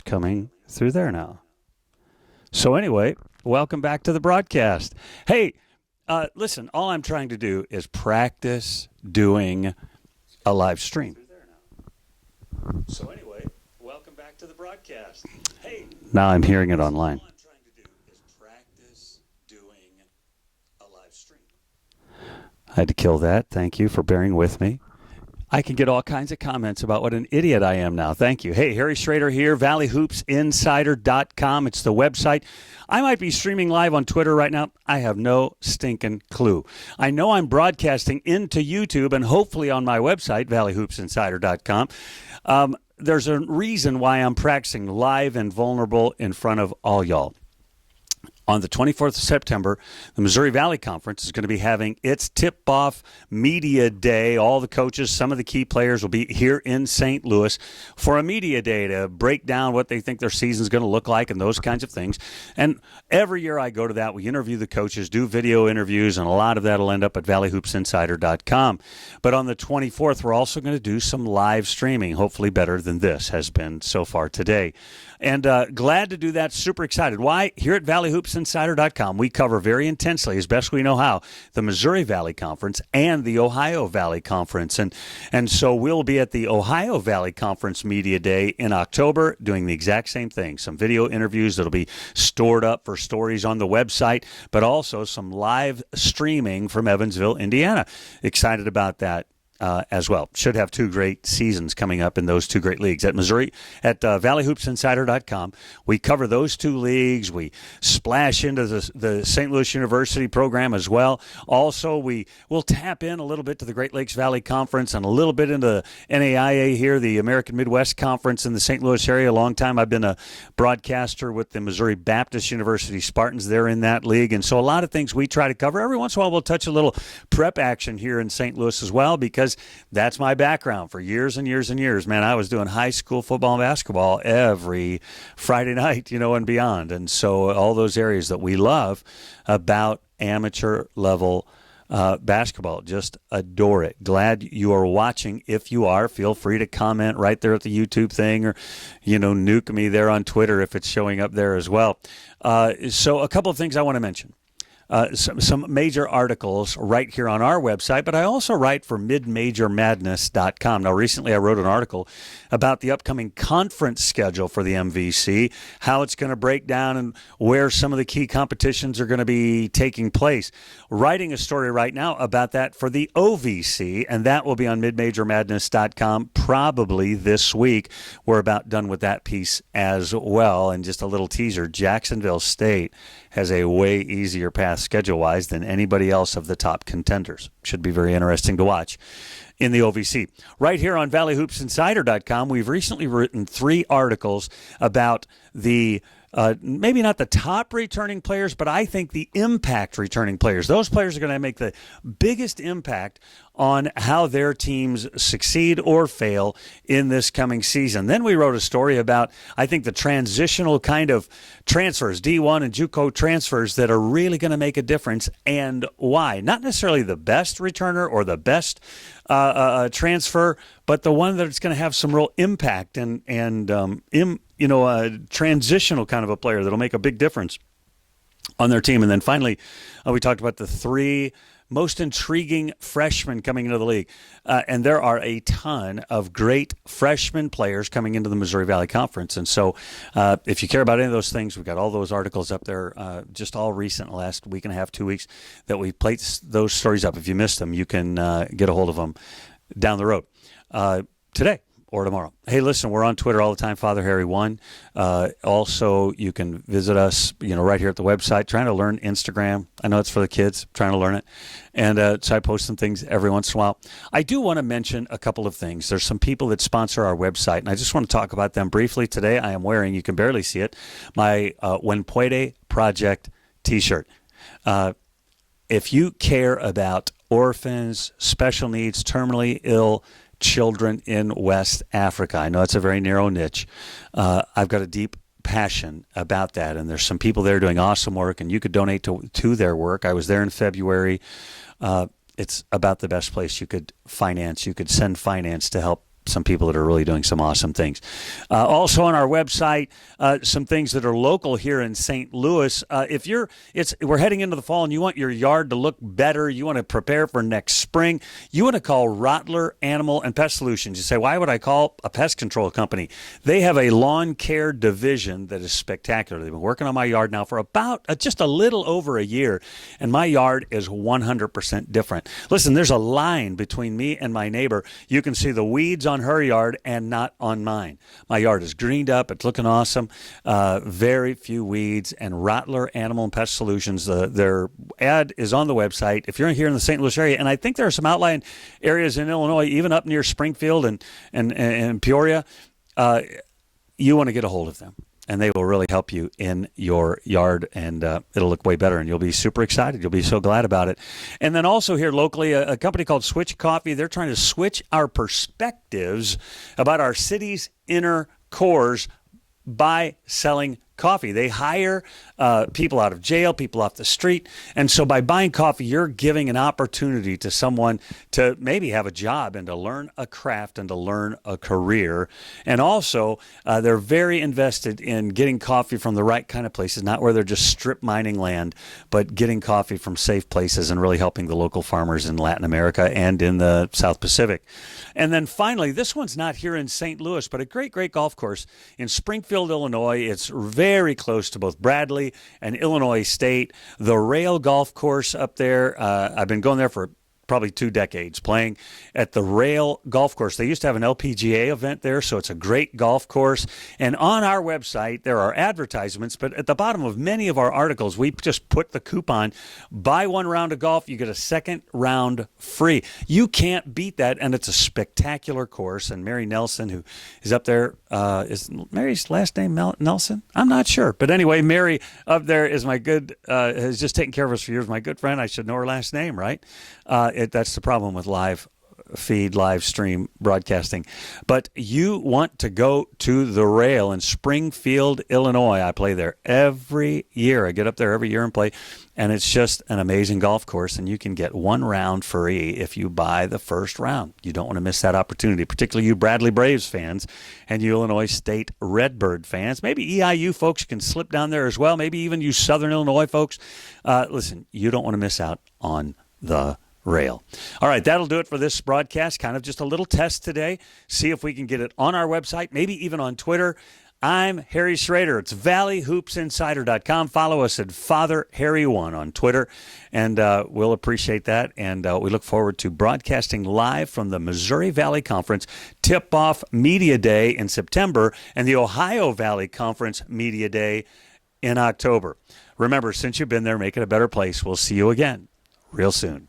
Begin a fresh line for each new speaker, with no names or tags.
coming through there now. So anyway, welcome back to the broadcast. Hey, listen, all I'm trying to do is practice doing a live stream. So anyway, welcome back to the broadcast. Hey, now I'm hearing it online. All I'm trying to do is practice doing a live stream. I had to kill that. Thank you for bearing with me. I can get all kinds of comments about what an idiot I am now. Thank you. Hey, Harry Schroeder here, valleyhoopsinsider.com. It's the website. I might be streaming live on Twitter right now. I have no stinking clue. I know I'm broadcasting into YouTube and hopefully on my website, valleyhoopsinsider.com. There's a reason why I'm practicing live and vulnerable in front of all y'all. On the 24th of September, the Missouri Valley Conference is going to be having its tip-off media day. All the coaches, some of the key players will be here in St. Louis for a media day to break down what they think their season is going to look like and those kinds of things. And every year I go to that. We interview the coaches, do video interviews, and a lot of that will end up at valleyhoopsinsider.com. But on the 24th, we're also going to do some live streaming, hopefully better than this has been so far today. And glad to do that. Super excited. Why? Here at valleyhoopsinsider.com, we cover very intensely, as best we know how, the Missouri Valley Conference and the Ohio Valley Conference. And so we'll be at the Ohio Valley Conference Media Day in October doing the exact same thing. Some video interviews that'll be stored up for stories on the website, but also some live streaming from Evansville, Indiana. Excited about that. As well. Should have two great seasons coming up in those two great leagues. At Missouri, at valleyhoopsinsider.com, we cover those two leagues. We splash into the St. Louis University program as well. Also, we'll tap in a little bit to the Great Lakes Valley Conference and a little bit into NAIA here, the American Midwest Conference in the St. Louis area. A long time I've been a broadcaster with the Missouri Baptist University Spartans. They're in that league. And so a lot of things we try to cover. Every once in a while, we'll touch a little prep action here in St. Louis as well, because that's my background for years and years and years. Man, I was doing high school football and basketball every Friday night, and beyond. And so all those areas that we love about amateur level basketball, just adore it. Glad you are watching. If you are, feel free to comment right there at the YouTube thing, or, nuke me there on Twitter if it's showing up there as well. So a couple of things I want to mention. Some major articles right here on our website, but I also write for midmajormadness.com. Now, recently I wrote an article about the upcoming conference schedule for the MVC, how it's going to break down and where some of the key competitions are going to be taking place. Writing a story right now about that for the OVC, and that will be on midmajormadness.com probably this week. We're about done with that piece as well. And just a little teaser, Jacksonville State has a way easier path schedule-wise than anybody else of the top contenders. Should be very interesting to watch in the OVC. Right here on valleyhoopsinsider.com, we've recently written 3 articles about the maybe not the top returning players, but I think the impact returning players. Those players are going to make the biggest impact on how their teams succeed or fail in this coming season. Then we wrote a story about, I think, the transitional kind of transfers, D1 and JUCO transfers that are really going to make a difference and why. Not necessarily the best returner or the best transfer, but the one that's going to have some real impact and a transitional kind of a player that'll make a big difference on their team. And then finally, we talked about the 3 most intriguing freshmen coming into the league. And there are a ton of great freshman players coming into the Missouri Valley Conference. And so if you care about any of those things, we've got all those articles up there, just all recent, last week and a half, 2 weeks, that we placed those stories up. If you missed them, you can get a hold of them down the road today or tomorrow. Hey, listen, we're on Twitter all the time, Father Harry 1. Also, you can visit us, right here at the website, trying to learn Instagram. I know it's for the kids, trying to learn it. And so I post some things every once in a while. I do want to mention a couple of things. There's some people that sponsor our website, and I just want to talk about them briefly. Today, I am wearing, you can barely see it, my When Puede Project t-shirt. If you care about orphans, special needs, terminally ill children in West Africa. I know it's a very narrow niche. I've got a deep passion about that, and there's some people there doing awesome work, and you could donate to their work. I was there in February. It's about the best place you could finance. You could send finance to help some people that are really doing some awesome things. Also on our website, some things that are local here in St. Louis. We're heading into the fall and you want your yard to look better, you want to prepare for next spring, you want to call Rottler Animal and Pest Solutions. You say, why would I call a pest control company? They have a lawn care division that is spectacular. They've been working on my yard now for about just a little over a year, and my yard is 100% different. Listen, there's a line between me and my neighbor. You can see the weeds on her yard and not on mine. My yard is greened up. It's looking awesome. Very few weeds. And Rottler Animal and Pest Solutions, their ad is on the website. If you're here in the St. Louis area, and I think there are some outlying areas in Illinois, even up near Springfield and Peoria, you want to get a hold of them. And they will really help you in your yard, and it'll look way better, and you'll be super excited. You'll be so glad about it. And then also here locally, a company called Switch Coffee. They're trying to switch our perspectives about our city's inner cores by selling coffee. They hire people out of jail, people off the street. And so by buying coffee, you're giving an opportunity to someone to maybe have a job and to learn a craft and to learn a career. And also, they're very invested in getting coffee from the right kind of places, not where they're just strip mining land, but getting coffee from safe places and really helping the local farmers in Latin America and in the South Pacific. And then finally, this one's not here in St. Louis, but a great, great golf course in Springfield, Illinois. It's very close to both Bradley and Illinois State. The Rail Golf Course up there, I've been going there for probably 2 decades, playing at the Rail Golf Course. They used to have an LPGA event there, so it's a great golf course. And on our website, there are advertisements, but at the bottom of many of our articles, we just put the coupon, buy 1 round of golf, you get a second round free. You can't beat that, and it's a spectacular course. And Mary Nelson, who is up there, is Mary's last name Nelson? I'm not sure. But anyway, Mary up there is my good, has just taken care of us for years, my good friend. I should know her last name, right? That's the problem with live stream broadcasting. But you want to go to the Rail in Springfield, Illinois. I play there every year. I get up there every year and play. And it's just an amazing golf course. And you can get 1 round free if you buy the first round. You don't want to miss that opportunity, particularly you Bradley Braves fans and you Illinois State Redbird fans. Maybe EIU folks can slip down there as well. Maybe even you Southern Illinois folks. Listen, you don't want to miss out on the Rail. All right, that'll do it for this broadcast. Kind of just a little test today. See if we can get it on our website, maybe even on Twitter. I'm Harry Schroeder. It's valleyhoopsinsider.com. Follow us at Father Harry1 on Twitter, and we'll appreciate that. And we look forward to broadcasting live from the Missouri Valley Conference Tip-Off Media Day in September and the Ohio Valley Conference Media Day in October. Remember, since you've been there, make it a better place. We'll see you again real soon.